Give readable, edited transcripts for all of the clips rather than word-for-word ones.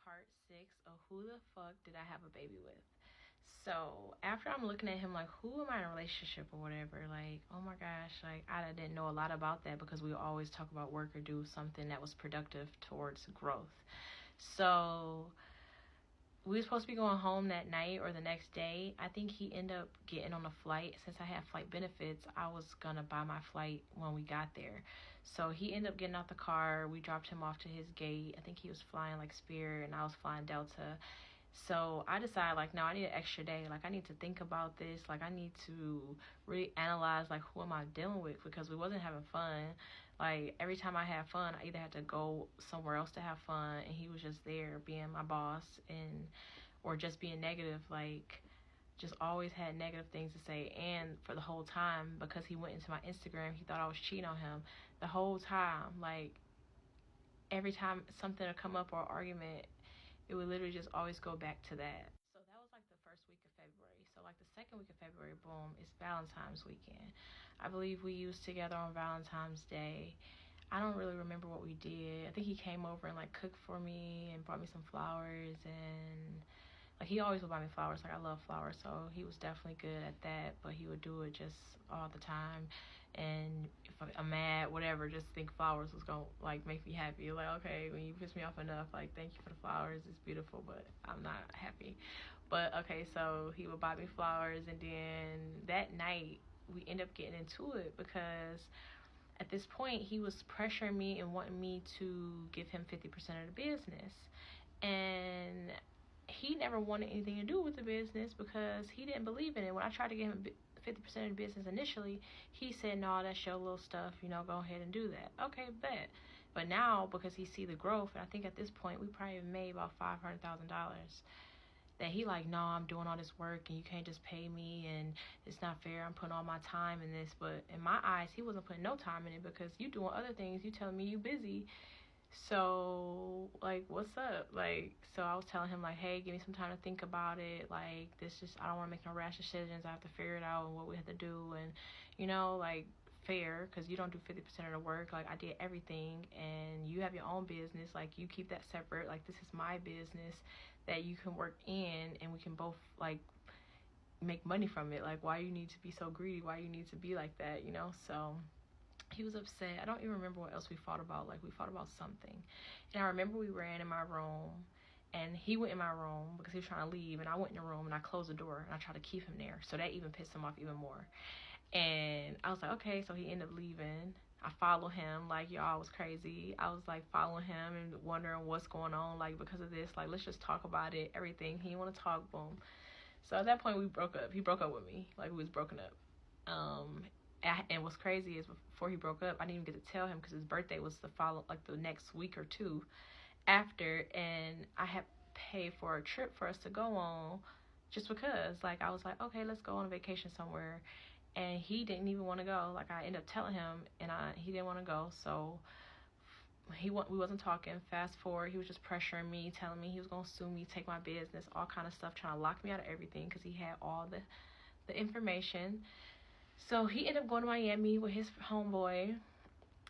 part 6 of who the fuck did I have a baby with. So after I'm looking at him like, who am I in a relationship or whatever? Like, oh my gosh, like I didn't know a lot about that because we always talk about work or do something that was productive towards growth. So we were supposed to be going home that night or the next day. I think he ended up getting on a flight. Since I had flight benefits, I was going to buy my flight when we got there. So he ended up getting out the car. We dropped him off to his gate. I think he was flying like Spirit and I was flying Delta. So I decided, like, no, I need an extra day. Like, I need to think about this. Like, I need to really analyze, like, who am I dealing with? Because we wasn't having fun. Like, every time I had fun, I either had to go somewhere else to have fun, and he was just there being my boss, and or just being negative, like, just always had negative things to say. And for the whole time, because he went into my Instagram, he thought I was cheating on him. The whole time, like, every time something would come up or argument, it would literally just always go back to that. So that was like the first week of February. So like the second week of February, boom, it's Valentine's weekend. I believe we used together on Valentine's Day. I don't really remember what we did. I think he came over and like cooked for me and brought me some flowers, and like he always would buy me flowers. Like I love flowers, so he was definitely good at that. But he would do it just all the time. And if I'm mad, whatever, just think flowers was gonna like make me happy. Like, okay, when you piss me off enough, like thank you for the flowers. It's beautiful, but I'm not happy. But okay, so he would buy me flowers, and then that night we end up getting into it because at this point he was pressuring me and wanting me to give him 50% of the business. And he never wanted anything to do with the business because he didn't believe in it. When I tried to give him 50% of the business initially, he said, no, that's your little stuff, go ahead and do that. Okay, bet. But now, because he see the growth, and I think at this point we probably made about $500,000, that he like, no, I'm doing all this work and you can't just pay me and it's not fair. I'm putting all my time in this. But in my eyes, he wasn't putting no time in it because you doing other things. You telling me you busy. So, like, what's up? Like, so I was telling him, like, hey, give me some time to think about it. Like, this just, I don't want to make no rash decisions. I have to figure it out and what we have to do. And, like, fair, because you don't do 50% of the work. Like, I did everything, and you have your own business. Like, you keep that separate. Like, this is my business that you can work in, and we can both, like, make money from it. Like, why you need to be so greedy? Why you need to be like that, So he was upset. I don't even remember what else we fought about. Like, we fought about something. And I remember we ran in my room, and he went in my room because he was trying to leave, and I went in the room, and I closed the door, and I tried to keep him there. So that even pissed him off even more. And I was like, okay, so he ended up leaving. I followed him. Like, y'all, I was crazy. I was, like, following him and wondering what's going on, like, because of this. Like, let's just talk about it, everything. He didn't want to talk, boom. So at that point, we broke up. He broke up with me. Like, we was broken up. And what's crazy is before he broke up, I didn't even get to tell him because his birthday was the next week or two after, and I had paid for a trip for us to go on just because, like, I was like, okay, let's go on a vacation somewhere, and he didn't even want to go. Like, I ended up telling him, and he didn't want to go, so we wasn't talking. Fast forward, he was just pressuring me, telling me he was gonna sue me, take my business, all kind of stuff, trying to lock me out of everything because he had all the information. So he ended up going to Miami with his homeboy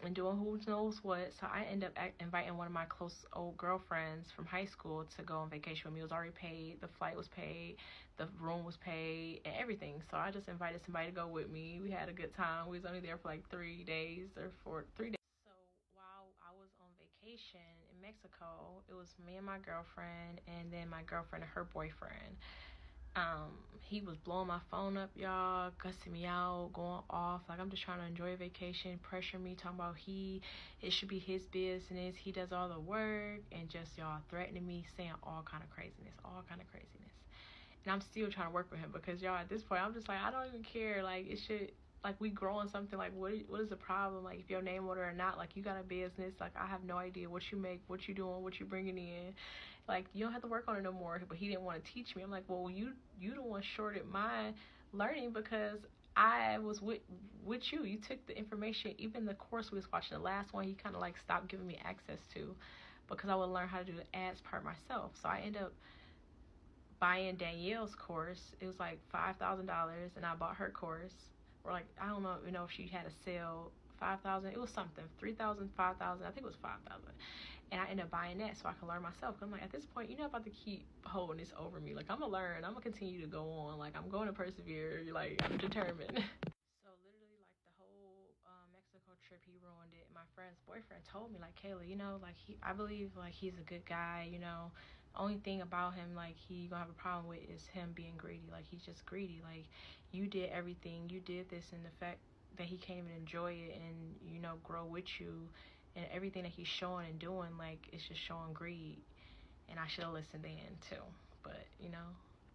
and doing who knows what. So I ended up inviting one of my close old girlfriends from high school to go on vacation with me. It was already paid. The flight was paid. The room was paid and everything. So I just invited somebody to go with me. We had a good time. We was only there for like 3 days or 3 days. So while I was on vacation in Mexico, it was me and my girlfriend, and then my girlfriend and her boyfriend. He was blowing my phone up, y'all, cussing me out, going off, like I'm just trying to enjoy a vacation, pressuring me, talking about it should be his business, he does all the work, and just, y'all, threatening me, saying all kind of craziness. And I'm still trying to work with him because, y'all, at this point, I'm just like, I don't even care, like, it should, like, we growing something, like, what is the problem? Like, if your name order or not, like, you got a business, like, I have no idea what you make, what you doing, what you bringing in, like, you don't have to work on it no more. But he didn't want to teach me. I'm like, well, you the one shorted my learning because I was with you. You took the information, even the course we was watching, the last one, he kind of like stopped giving me access to because I would learn how to do the ads part myself. So I ended up buying Danielle's course. It was like $5,000, and I bought her course. Or like, I don't know, if she had a sale, 5,000. It was something, 3,000, 5,000. I think it was 5,000. And I ended up buying that so I can learn myself. I'm like, at this point, you're not about to keep holding this over me. Like, I'm going to learn. I'm going to continue to go on. Like, I'm going to persevere. Like, I'm determined. So literally, like, the whole Mexico trip, he ruined it. My friend's boyfriend told me, like, Kayla, you know, like, I believe, like, he's a good guy, you know. Only thing about him, like, he gonna have a problem with is him being greedy. Like, he's just greedy. Like, you did everything. You did this, and the fact that he can't even enjoy it and, you know, grow with you, and everything that he's showing and doing, like, it's just showing greed. And I should have listened then, too. But, you know,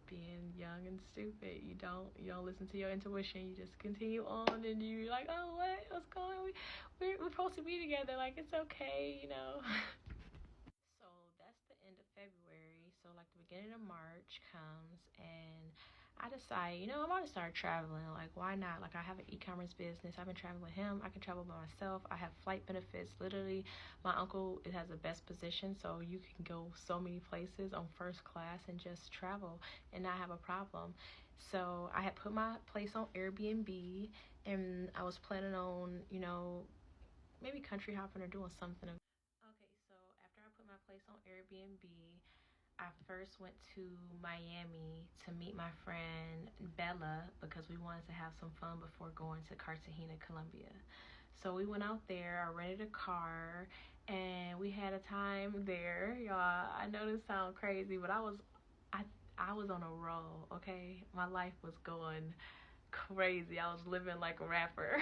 being young and stupid, you don't listen to your intuition. You just continue on, and you're like, oh, what's going on? We're supposed to be together. Like, it's okay, you know. So that's the end of February. So like the beginning of March comes, and I decide, you know, I'm about to start traveling. Like, why not? Like, I have an e-commerce business. I've been traveling with him. I can travel by myself. I have flight benefits. Literally, my uncle, it has the best position, so you can go so many places on first class and just travel and not have a problem. So I had put my place on Airbnb, and I was planning on, you know, maybe country hopping or doing something. Okay, so after I put my place on Airbnb, I first went to Miami to meet my friend Bella because we wanted to have some fun before going to Cartagena, Colombia. So we went out there, I rented a car, and we had a time there, y'all. I know this sounds crazy, but I was on a roll, okay? My life was going crazy. I was living like a rapper.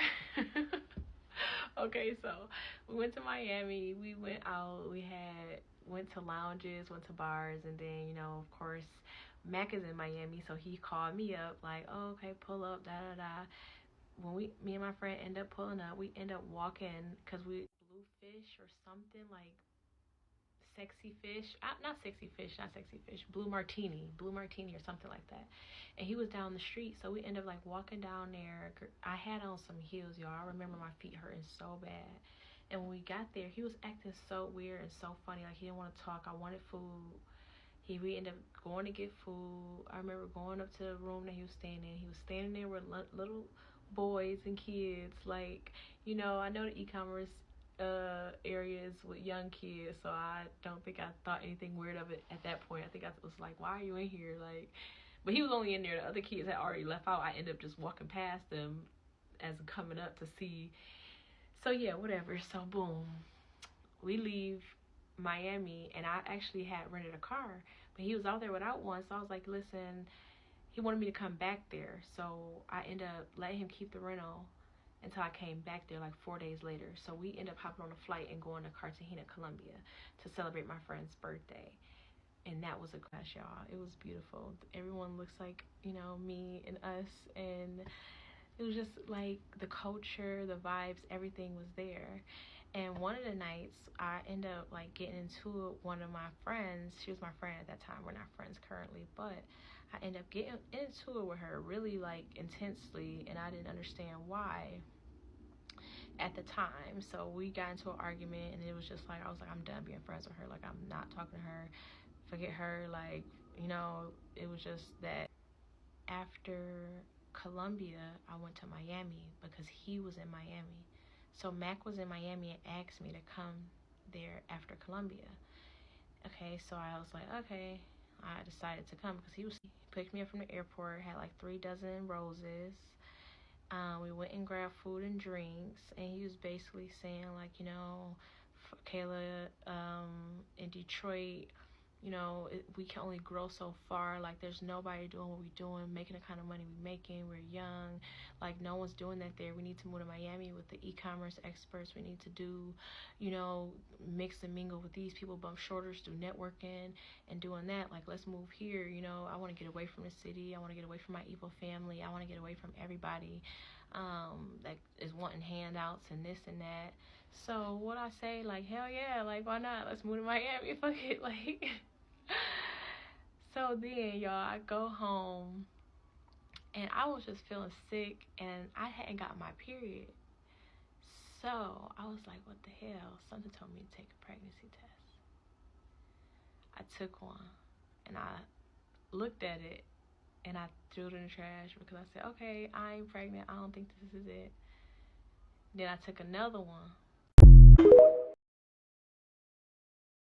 Okay, so we went to Miami. We went out. Went to lounges, went to bars, and then, you know, of course, Mac is in Miami, so he called me up like, oh, okay, pull up, da da da. When me and my friend end up pulling up, we end up walking because we blue fish or something like sexy fish, not sexy fish, blue martini or something like that. And he was down the street, so we ended up like walking down there. I had on some heels, y'all. I remember my feet hurting so bad. And when we got there, he was acting so weird and so funny. Like, he didn't want to talk. I wanted food. We ended up going to get food. I remember going up to the room that he was staying in. He was standing there with little boys and kids. Like, you know, I know the e-commerce areas with young kids, so I don't think I thought anything weird of it at that point. I think I was like, why are you in here? Like, but he was only in there. The other kids had already left out. I ended up just walking past them as coming up to see. So yeah, whatever. So boom, we leave Miami, and I actually had rented a car, but he was out there without one. So I was like, listen, he wanted me to come back there, so I ended up letting him keep the rental until I came back there like 4 days later. So we ended up hopping on a flight and going to Cartagena, Colombia to celebrate my friend's birthday. And that was a crash, y'all. It was beautiful. Everyone looks like, you know, me and us, and it was just like the culture, the vibes, everything was there. And one of the nights, I ended up like getting into it. One of my friends, she was my friend at that time. We're not friends currently, but I ended up getting into it with her really like intensely, and I didn't understand why at the time. So we got into an argument, and it was just like, I was like, I'm done being friends with her. Like, I'm not talking to her. Forget her. Like, you know, it was just that after Colombia, I went to Miami because he was in Miami. So Mac was in Miami and asked me to come there after Colombia. Okay, so I was like, okay. I decided to come because he picked me up from the airport, had like 3 dozen roses. We went and grabbed food and drinks, and he was basically saying like, you know, Kayla, in Detroit, you know, we can only grow so far. Like, there's nobody doing what we're doing, making the kind of money we're making. We're young. Like, no one's doing that there. We need to move to Miami with the e-commerce experts. We need to do, you know, mix and mingle with these people, bump shoulders, do networking and doing that. Like, let's move here. You know, I want to get away from the city. I want to get away from my evil family. I want to get away from everybody that is wanting handouts and this and that. So what I say, like, hell yeah, like, why not? Let's move to Miami. Fuck it, like. So then, y'all, I go home, and I was just feeling sick, and I hadn't got my period. So I was like, what the hell? Something told me to take a pregnancy test. I took one, and I looked at it, and I threw it in the trash because I said, okay, I ain't pregnant. I don't think this is it. Then I took another one